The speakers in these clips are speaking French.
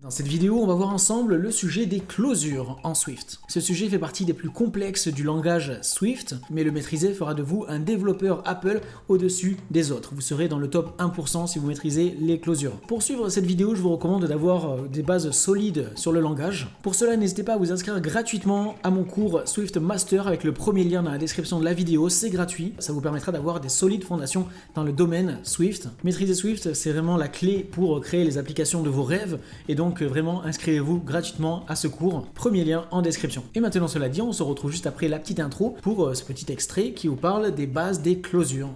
Dans cette vidéo, on va voir ensemble le sujet des closures en Swift. Ce sujet fait partie des plus complexes du langage Swift, mais le maîtriser fera de vous un développeur Apple au-dessus des autres. Vous serez dans le top 1% si vous maîtrisez les closures. Pour suivre cette vidéo, je vous recommande d'avoir des bases solides sur le langage. Pour cela, n'hésitez pas à vous inscrire gratuitement à mon cours Swift Master avec le premier lien dans la description de la vidéo. C'est gratuit, ça vous permettra d'avoir des solides fondations dans le domaine Swift. Maîtriser Swift, c'est vraiment la clé pour créer les applications de vos rêves, et donc vraiment inscrivez-vous gratuitement à ce cours, premier lien en description. Et maintenant cela dit, on se retrouve juste après la petite intro pour ce petit extrait qui vous parle des bases des closures.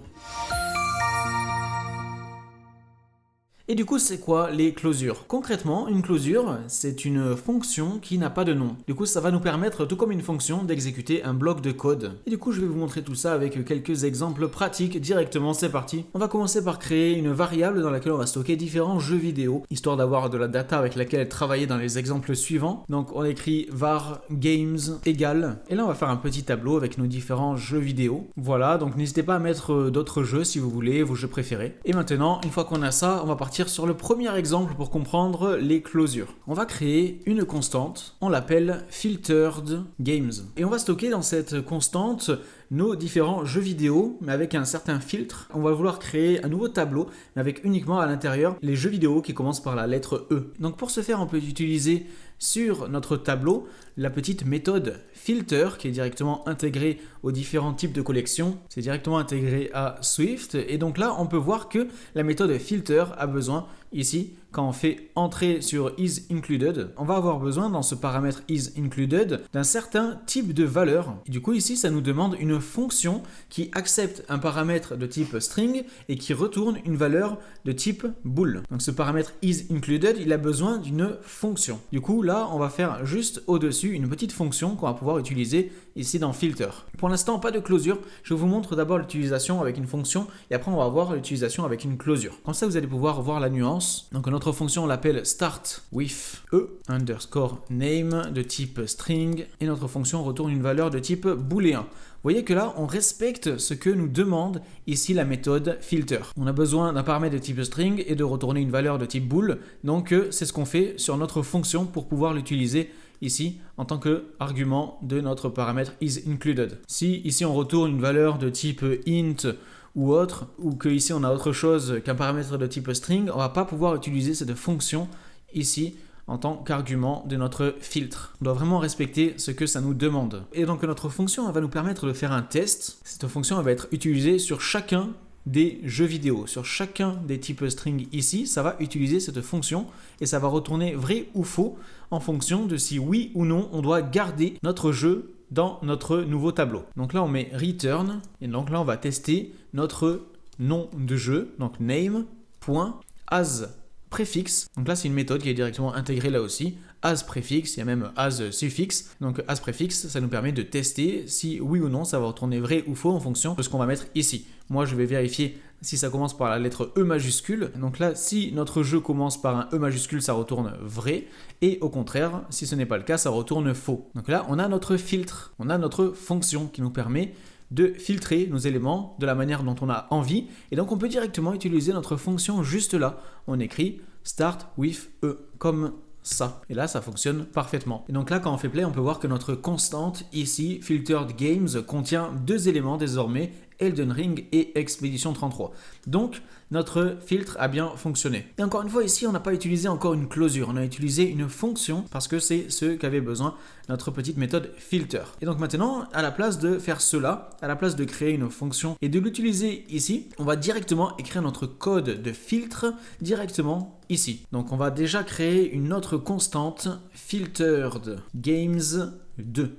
Et du coup, c'est quoi les closures? Concrètement, une closure, c'est une fonction qui n'a pas de nom. Du coup, ça va nous permettre, tout comme une fonction, d'exécuter un bloc de code. Et du coup, je vais vous montrer tout ça avec quelques exemples pratiques directement. C'est parti. On va commencer par créer une variable dans laquelle on va stocker différents jeux vidéo, histoire d'avoir de la data avec laquelle travailler dans les exemples suivants. Donc, on écrit var games égale. Et là, on va faire un petit tableau avec nos différents jeux vidéo. Voilà, donc n'hésitez pas à mettre d'autres jeux si vous voulez, vos jeux préférés. Et maintenant, une fois qu'on a ça, on va partir sur le premier exemple pour comprendre les closures. On va créer une constante, on l'appelle filtered games. Et on va stocker dans cette constante nos différents jeux vidéo, mais avec un certain filtre. On va vouloir créer un nouveau tableau, mais avec uniquement à l'intérieur les jeux vidéo qui commencent par la lettre E. Donc pour ce faire, on peut utiliser sur notre tableau la petite méthode filter qui est directement intégrée aux différents types de collections. C'est directement intégré à Swift. Et donc là, on peut voir que la méthode filter a besoin ici, quand on fait entrer sur isIncluded, on va avoir besoin dans ce paramètre isIncluded d'un certain type de valeur. Et du coup ici, ça nous demande une fonction qui accepte un paramètre de type string et qui retourne une valeur de type bool. Donc ce paramètre isIncluded, il a besoin d'une fonction. Du coup là, on va faire juste au-dessus une petite fonction qu'on va pouvoir utiliser ici dans filter. Pour l'instant, pas de closure. Je vous montre d'abord l'utilisation avec une fonction et après on va voir l'utilisation avec une closure. Comme ça, vous allez pouvoir voir la nuance. Donc notre fonction, on l'appelle start with underscore name de type string et notre fonction retourne une valeur de type booléen. Vous voyez que là, on respecte ce que nous demande ici la méthode filter. On a besoin d'un paramètre de type string et de retourner une valeur de type bool. Donc c'est ce qu'on fait sur notre fonction pour pouvoir l'utiliser ici en tant qu'argument de notre paramètre isIncluded. Si ici on retourne une valeur de type int ou autre, ou que ici on a autre chose qu'un paramètre de type string, on ne va pas pouvoir utiliser cette fonction ici en tant qu'argument de notre filtre. On doit vraiment respecter ce que ça nous demande. Et donc notre fonction, elle va nous permettre de faire un test. Cette fonction, elle va être utilisée sur chacun des jeux vidéo. Sur chacun des types string ici, ça va utiliser cette fonction et ça va retourner vrai ou faux en fonction de si oui ou non on doit garder notre jeu dans notre nouveau tableau. Donc là on met return et donc là on va tester notre nom de jeu, donc name.as préfixe. Donc là c'est une méthode qui est directement intégrée là aussi. As préfixe, il y a même as suffixe. Donc as préfixe, ça nous permet de tester si oui ou non ça va retourner vrai ou faux en fonction de ce qu'on va mettre ici. Moi je vais vérifier si ça commence par la lettre E majuscule. Donc là, si notre jeu commence par un E majuscule, ça retourne vrai. Et au contraire, si ce n'est pas le cas, ça retourne faux. Donc là, on a notre filtre, on a notre fonction qui nous permet de filtrer nos éléments de la manière dont on a envie. Et donc on peut directement utiliser notre fonction juste là. On écrit start with E comme ça. Et là, ça fonctionne parfaitement. Et donc là, quand on fait play, on peut voir que notre constante ici, filtered games, contient deux éléments désormais, Elden Ring et Expedition 33. Donc, notre filtre a bien fonctionné. Et encore une fois, ici, on n'a pas utilisé encore une closure. On a utilisé une fonction parce que c'est ce qu'avait besoin notre petite méthode filter. Et donc maintenant, à la place de faire cela, à la place de créer une fonction et de l'utiliser ici, on va directement écrire notre code de filtre directement ici. Donc on va déjà créer une autre constante filtered games2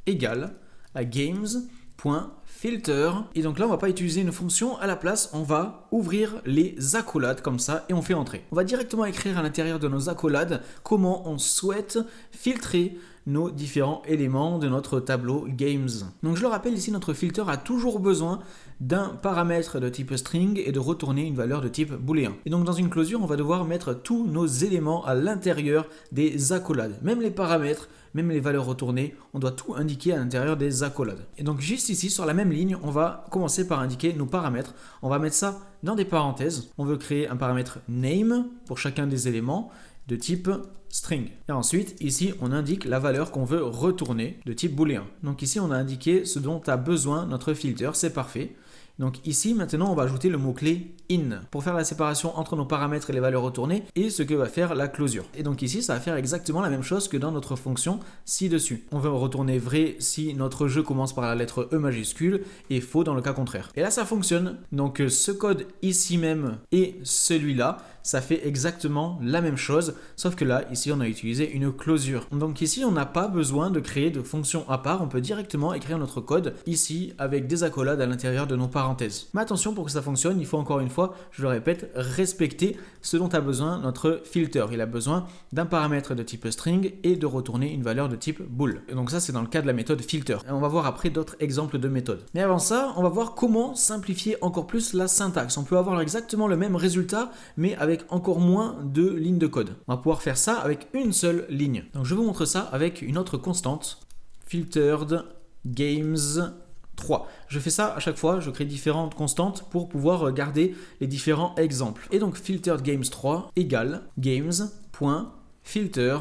égale à games.filter. Et donc là, on va pas utiliser une fonction. À la place, on va ouvrir les accolades comme ça et on fait entrer. On va directement écrire à l'intérieur de nos accolades comment on souhaite filtrer nos différents éléments de notre tableau games. Donc je le rappelle ici, notre filter a toujours besoin d'un paramètre de type string et de retourner une valeur de type booléen. Et donc dans une closure, on va devoir mettre tous nos éléments à l'intérieur des accolades. Même les paramètres, même les valeurs retournées, on doit tout indiquer à l'intérieur des accolades. Et donc juste ici, sur la même ligne, on va commencer par indiquer nos paramètres. On va mettre ça dans des parenthèses. On veut créer un paramètre name pour chacun des éléments de type string. Et ensuite, ici, on indique la valeur qu'on veut retourner de type booléen. Donc ici, on a indiqué ce dont a besoin notre filter, c'est parfait. Donc ici, maintenant, on va ajouter le mot-clé in pour faire la séparation entre nos paramètres et les valeurs retournées et ce que va faire la closure. Et donc ici, ça va faire exactement la même chose que dans notre fonction ci-dessus. On va retourner vrai si notre jeu commence par la lettre E majuscule et faux dans le cas contraire. Et là, ça fonctionne. Donc ce code ici même et celui-là, ça fait exactement la même chose, sauf que là, ici, on a utilisé une closure. Donc ici, on n'a pas besoin de créer de fonction à part, on peut directement écrire notre code ici avec des accolades à l'intérieur de nos parenthèses. Mais attention, pour que ça fonctionne, il faut encore une fois, je le répète, respecter ce dont a besoin notre filter. Il a besoin d'un paramètre de type string et de retourner une valeur de type bool. Et donc ça, c'est dans le cas de la méthode filter. Et on va voir après d'autres exemples de méthodes. Mais avant ça, on va voir comment simplifier encore plus la syntaxe. On peut avoir exactement le même résultat, mais avec encore moins de lignes de code. On va pouvoir faire ça avec une seule ligne. Donc je vous montre ça avec une autre constante, filtered games 3. Je fais ça à chaque fois, je crée différentes constantes pour pouvoir garder les différents exemples. Et donc filtered games 3 égale games.filter.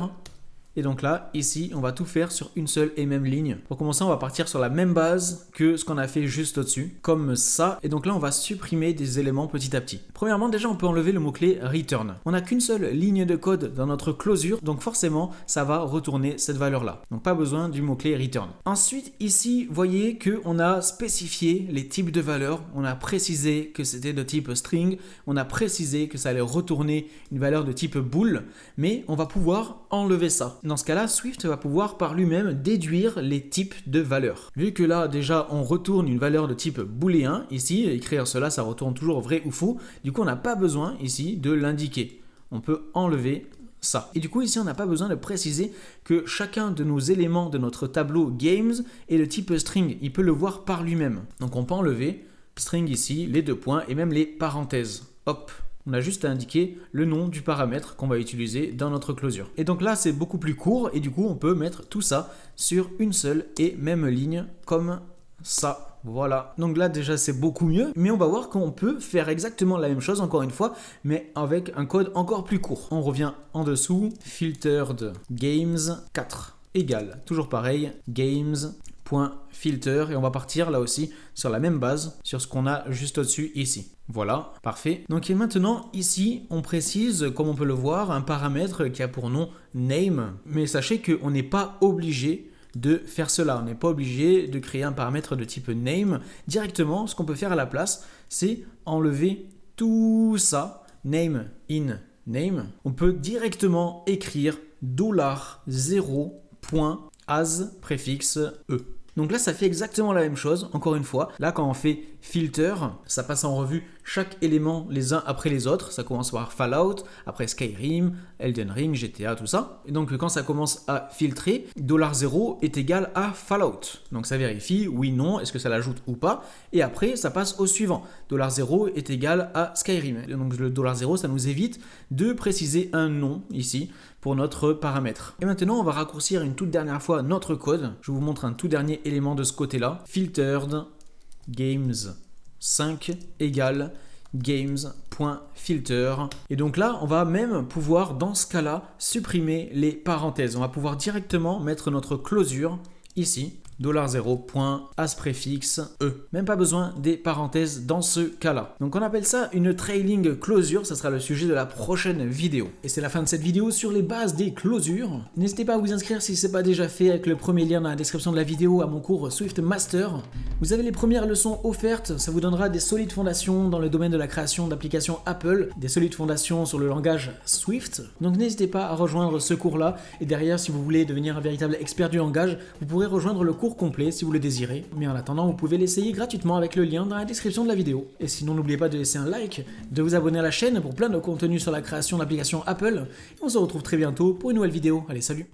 Et donc là, ici, on va tout faire sur une seule et même ligne. Pour commencer, on va partir sur la même base que ce qu'on a fait juste au-dessus, comme ça. Et donc là, on va supprimer des éléments petit à petit. Premièrement, déjà, on peut enlever le mot-clé return. On n'a qu'une seule ligne de code dans notre closure, donc forcément, ça va retourner cette valeur-là. Donc pas besoin du mot-clé return. Ensuite, ici, voyez qu'on a spécifié les types de valeurs. On a précisé que c'était de type string. On a précisé que ça allait retourner une valeur de type bool. Mais on va pouvoir enlever ça. Dans ce cas-là, Swift va pouvoir par lui-même déduire les types de valeurs. Vu que là, déjà, on retourne une valeur de type booléen, ici, écrire cela, ça retourne toujours vrai ou faux. Du coup, on n'a pas besoin, ici, de l'indiquer. On peut enlever ça. Et du coup, ici, on n'a pas besoin de préciser que chacun de nos éléments de notre tableau games est de type string. Il peut le voir par lui-même. Donc, on peut enlever string ici, les deux points et même les parenthèses. Hop! On a juste à indiquer le nom du paramètre qu'on va utiliser dans notre closure. Et donc là, c'est beaucoup plus court et du coup, on peut mettre tout ça sur une seule et même ligne comme ça. Voilà. Donc là, déjà, c'est beaucoup mieux. Mais on va voir qu'on peut faire exactement la même chose, encore une fois, mais avec un code encore plus court. On revient en dessous. Filtered games 4 égale, toujours pareil, games.filter. Et on va partir là aussi sur la même base, sur ce qu'on a juste au-dessus ici. Voilà, parfait. Donc et maintenant, ici, on précise, comme on peut le voir, un paramètre qui a pour nom name. Mais sachez qu'on n'est pas obligé de faire cela. On n'est pas obligé de créer un paramètre de type name. Directement, ce qu'on peut faire à la place, c'est enlever tout ça, name in name. On peut directement écrire $0.as préfixe E. Donc là, ça fait exactement la même chose, encore une fois. Là, quand on fait filter, ça passe en revue chaque élément les uns après les autres. Ça commence par Fallout, après Skyrim, Elden Ring, GTA, tout ça. Et donc, quand ça commence à filtrer, $0 est égal à Fallout. Donc, ça vérifie, oui, non, est-ce que ça l'ajoute ou pas. Et après, ça passe au suivant. $0 est égal à Skyrim. Et donc, le $0, ça nous évite de préciser un nom ici pour notre paramètre. Et maintenant, on va raccourcir une toute dernière fois notre code. Je vous montre un tout dernier élément de ce côté-là. Filtered games 5 égale games.filter. Et donc là, on va même pouvoir, dans ce cas-là, supprimer les parenthèses. On va pouvoir directement mettre notre closure ici. $0.as préfixe E. Même pas besoin des parenthèses dans ce cas-là. Donc on appelle ça une trailing closure, ça sera le sujet de la prochaine vidéo. Et c'est la fin de cette vidéo sur les bases des closures. N'hésitez pas à vous inscrire si ce n'est pas déjà fait avec le premier lien dans la description de la vidéo à mon cours Swift Master. Vous avez les premières leçons offertes, ça vous donnera des solides fondations dans le domaine de la création d'applications Apple, des solides fondations sur le langage Swift. Donc n'hésitez pas à rejoindre ce cours-là. Et derrière, si vous voulez devenir un véritable expert du langage, vous pourrez rejoindre le cours complet si vous le désirez, mais en attendant vous pouvez l'essayer gratuitement avec le lien dans la description de la vidéo. Et sinon n'oubliez pas de laisser un like, de vous abonner à la chaîne pour plein de contenus sur la création d'applications Apple, et on se retrouve très bientôt pour une nouvelle vidéo. Allez, salut!